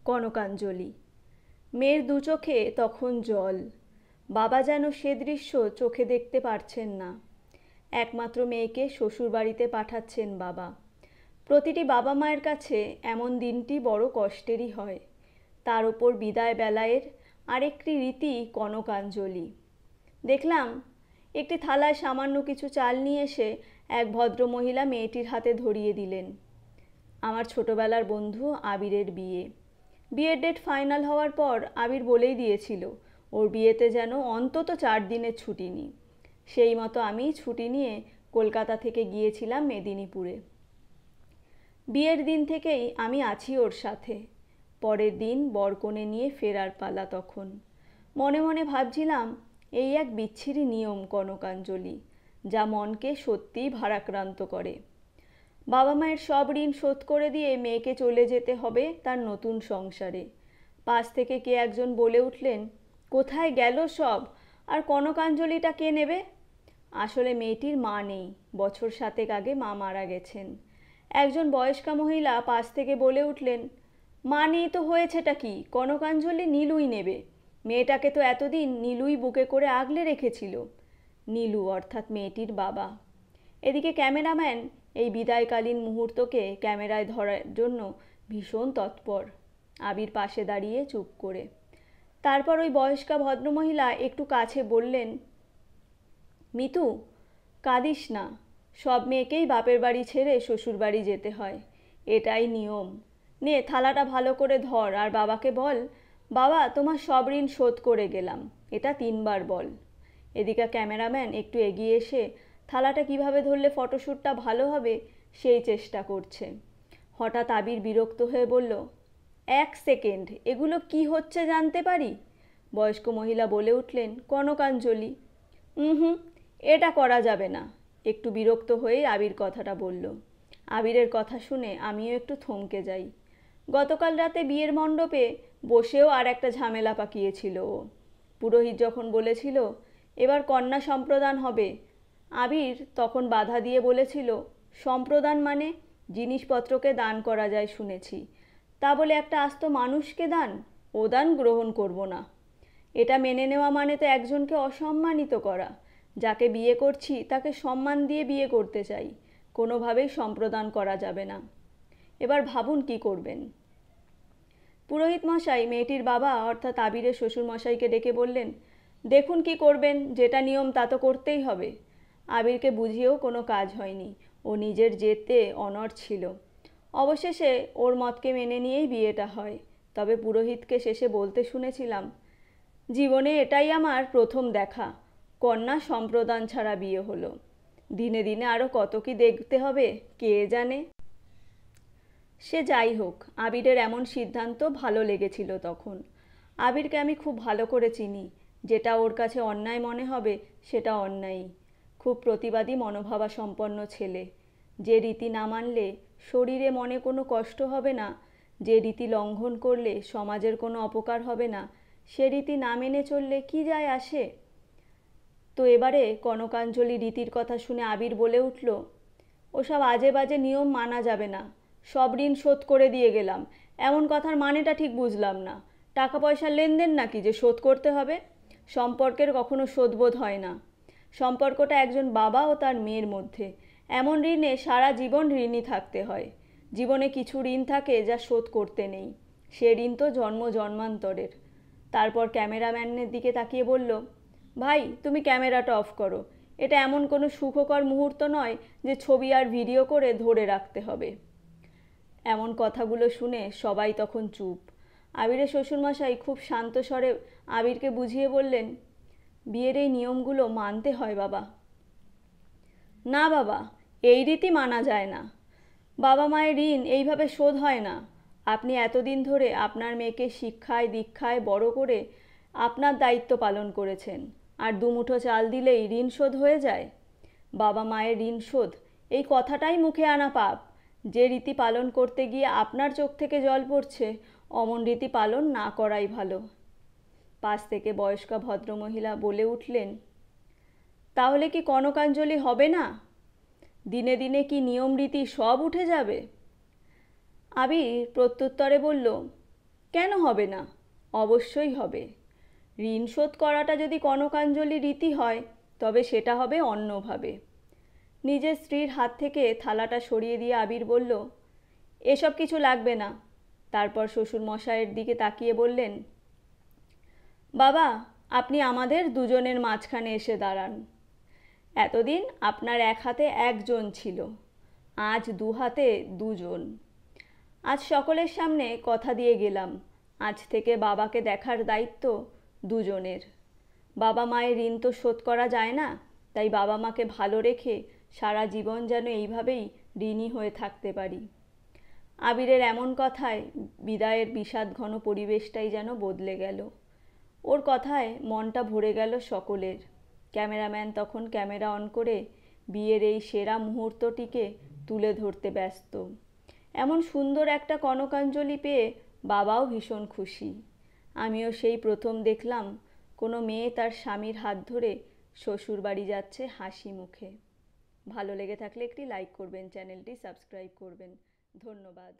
কনকাঞ্জলি। মেয়ের দু চোখে তখন জল। বাবা যেন সে দৃশ্য চোখে দেখতে পারছেন না। একমাত্র মেয়েকে শ্বশুরবাড়িতে পাঠাচ্ছেন বাবা। প্রতিটি বাবা মায়ের কাছে এমন দিনটি বড় কষ্টেরই হয়। তার ওপর বিদায় বেলায়ের আরেকটি রীতি কনকাঞ্জলি। দেখলাম একটি থালায় সামান্য কিছু চাল নিয়ে এসে এক ভদ্রমহিলা মেয়েটির হাতে ধরিয়ে দিলেন। আমার ছোটবেলার বন্ধু আবিরের বিয়ে। বিয়ের ডেট ফাইনাল হওয়ার পর আবির বলেই দিয়েছিল ওর বিয়েতে যেন অন্তত 4 দিনের ছুটি নিই। সেই মতো আমি ছুটি নিয়ে কলকাতা থেকে গিয়েছিলাম মেদিনীপুরে। বিয়ের দিন থেকেই আমি আছি ওর সাথে। পরের দিন বরকনে নিয়ে ফেরার পালা তখন। মনে মনে ভাবছিলাম এই এক বিচ্ছিরি নিয়ম কনকাঞ্জলি, যা মনকে সত্যিই ভারাক্রান্ত করে। বাবা মায়ের সব ঋণ শোধ করে দিয়ে মেয়েকে চলে যেতে হবে তার নতুন সংসারে। পাশ থেকে কে একজন বলে উঠলেন, কোথায় গেল সব, আর কনকাঞ্জলিটা কে নেবে? আসলে মেয়েটির মা নেই, বছর 7 আগে মা মারা গেছেন। একজন বয়স্কা মহিলা পাশ থেকে বলে উঠলেন, মা নেই তো হয়েছেটা কি, কনকাঞ্জলি নীলুই নেবে। মেয়েটাকে তো এতদিন নীলুই বুকে করে আগলে রেখেছিল। নীলু অর্থাৎ মেয়েটির বাবা। এদিকে ক্যামেরাম্যান এই বিদায়কালীন মুহূর্তকে ক্যামেরায় ধরার জন্য ভীষণ তৎপর। আবির পাশে দাঁড়িয়ে চুপ করে। তারপর ওই বয়স্কা ভদ্রমহিলা একটু কাছে বললেন, মিতু, কাঁদিস না। সব মেয়েকেই বাপের বাড়ি ছেড়ে শ্বশুর বাড়ি যেতে হয়, এটাই নিয়ম। নে থালাটা ভালো করে ধর আর বাবাকে বল, বাবা তোমার সব ঋণ শোধ করে গেলাম, এটা 3 বার বল। এদিকে ক্যামেরাম্যান একটু এগিয়ে এসে থালাটা কিভাবে ধরলে ফটোশ্যুটটা ভালো হবে সেই চেষ্টা করছে। হঠাৎ আবির বিরক্ত হয়ে বলল, 1 সেকেন্ড, এগুলো কি হচ্ছে জানতে পারি? বয়স্ক মহিলা বলে উঠলেন, কনকাঞ্জলি। হুম, এটা করা যাবে না। একটু বিরক্ত হয়েই আবির কথাটা বলল। আবিরের কথা শুনে আমিও একটু থমকে যাই। গতকাল রাতে বিয়ের মণ্ডপে বসেও আর একটা ঝামেলা পাকিয়েছিল ও। পুরোহিত যখন বলেছিল এবার কন্যা সম্প্রদান হবে, আবির তখন বাধা দিয়ে বলেছিল, সম্প্রদান মানে জিনিসপত্রকে দান করা যায় শুনেছি, তা বলে একটা আস্ত মানুষকে দান, ও দান গ্রহণ করব না। এটা মেনে নেওয়া মানে তো একজনকে অসম্মানিত করা। যাকে বিয়ে করছি তাকে সম্মান দিয়ে বিয়ে করতে চাই, কোনোভাবেই সম্প্রদান করা যাবে না। এবার ভাবুন কি করবেন। পুরোহিত মশাই মেয়েটির বাবা অর্থাৎ আবিরের শ্বশুর মশাইকে ডেকে বললেন, দেখুন কি করবেন, যেটা নিয়ম তা তো করতেই হবে। আবিরকে বুঝিয়েও কোনো কাজ হয়নি, ও নিজের জেদে অনড় ছিল। অবশেষে ওর মতকে মেনে নিয়েই বিয়েটা হয়। তবে পুরোহিতকে শেষে বলতে শুনেছিলাম, জীবনে এটাই আমার প্রথম দেখা, কন্যা সম্প্রদান ছাড়া বিয়ে হলো। দিনে দিনে আরও কত কি দেখতে হবে কে জানে। সে যাই হোক, আবিরের এমন সিদ্ধান্ত ভালো লেগেছিল তখন। আবিরকে আমি খুব ভালো করে চিনি। যেটা ওর কাছে অন্যায় মনে হবে সেটা অন্যায়ই। খুব প্রতিবাদী মনোভাবা সম্পন্ন ছেলে। যে রীতি না মানলে শরীরে মনে কোনো কষ্ট হবে না, যে রীতি লঙ্ঘন করলে সমাজের কোনো অপকার হবে না, সে রীতি না মেনে চললে কি যায় আসে? তো এবারে কনকাঞ্জলি রীতির কথা শুনে আবির বলে উঠল, ওসব আজে বাজে নিয়ম মানা যাবে না। সব ঋণ শোধ করে দিয়ে গেলাম, এমন কথার মানেটা ঠিক বুঝলাম না। টাকা পয়সার লেনদেন নাকি যে শোধ করতে হবে? সম্পর্কের কখনো শোধবোধ হয় না। সম্পর্কটা একজন বাবা ও তার মেয়ের মধ্যে। এমন ঋণে সারা জীবন ঋণী থাকতে হয়। জীবনে কিছু ঋণ থাকে যা শোধ করতে নেই, সে ঋণ তো জন্ম জন্মান্তরের। তারপর ক্যামেরাম্যানের দিকে তাকিয়ে বলল, ভাই তুমি ক্যামেরাটা অফ করো। এটা এমন কোনো সুখকর মুহূর্ত নয় যে ছবি আর ভিডিও করে ধরে রাখতে হবে। এমন কথাগুলো শুনে সবাই তখন চুপ। আবিরের শ্বশুরমশাই খুব শান্ত স্বরে আবিরকে বুঝিয়ে বললেন, বিয়ের এই নিয়মগুলো মানতে হয় বাবা। না বাবা, এই রীতি মানা যায় না। বাবা মায়ের ঋণ এইভাবে শোধ হয় না। আপনি এতদিন ধরে আপনার মেয়েকে শিক্ষায় দীক্ষায় বড় করে আপনার দায়িত্ব পালন করেছেন, আর দুমুঠো চাল দিলেই ঋণ শোধ হয়ে যায়? বাবা মায়ের ঋণ শোধ এই কথাটাই মুখে আনা পাপ। যে রীতি পালন করতে গিয়ে আপনার চোখ থেকে জল পড়ছে, অমন রীতি পালন না করাই ভালো। পাশ থেকে বয়স্কা ভদ্রমহিলা বলে উঠলেন, তাহলে কি কনকাঞ্জলি হবে না? দিনে দিনে কি নিয়ম রীতি সব উঠে যাবে? আবির প্রত্যুত্তরে বলল, কেন হবে না? অবশ্যই হবে। ঋণ শোধ করাটা যদি কনকাঞ্জলি রীতি হয়, তবে সেটা হবে অন্যভাবে। নিজের স্ত্রীর হাত থেকে থালাটা সরিয়ে দিয়ে আবির বলল, এসব কিছু লাগবে না। তারপর শ্বশুর মশাইয়ের দিকে তাকিয়ে বললেন, বাবা, আপনি আমাদের দুজনের মাঝখানে এসে দাঁড়ান। এতদিন আপনার এক হাতে একজন ছিল, আজ দু হাতে দুজন। আজ সকলের সামনে কথা দিয়ে গেলাম, আজ থেকে বাবাকে দেখার দায়িত্ব দুজনের। বাবা মায়ের ঋণ তো শোধ করা যায় না, তাই বাবা মাকে ভালো রেখে সারা জীবন যেন এইভাবেই ঋণী হয়ে থাকতে পারি। আবিরের এমন কথায় বিদায়ের বিষাদ ঘন পরিবেশটাই যেন বদলে গেল। ওর কথায় মনটা ভরে গেল সকলের। ক্যামেরাম্যান তখন ক্যামেরা অন করে বিয়ের এই সেরা মুহূর্তটিকে তুলে ধরতে ব্যস্ত। এমন সুন্দর একটা কনকাঞ্জলি পেয়ে বাবাও ভীষণ খুশি। আমিও সেই প্রথম দেখলাম কোনো মেয়ে তার স্বামীর হাত ধরে শ্বশুর বাড়ি যাচ্ছে হাসি মুখে। ভালো লেগে থাকলে একটি লাইক করবেন, চ্যানেলটি সাবস্ক্রাইব করবেন। ধন্যবাদ।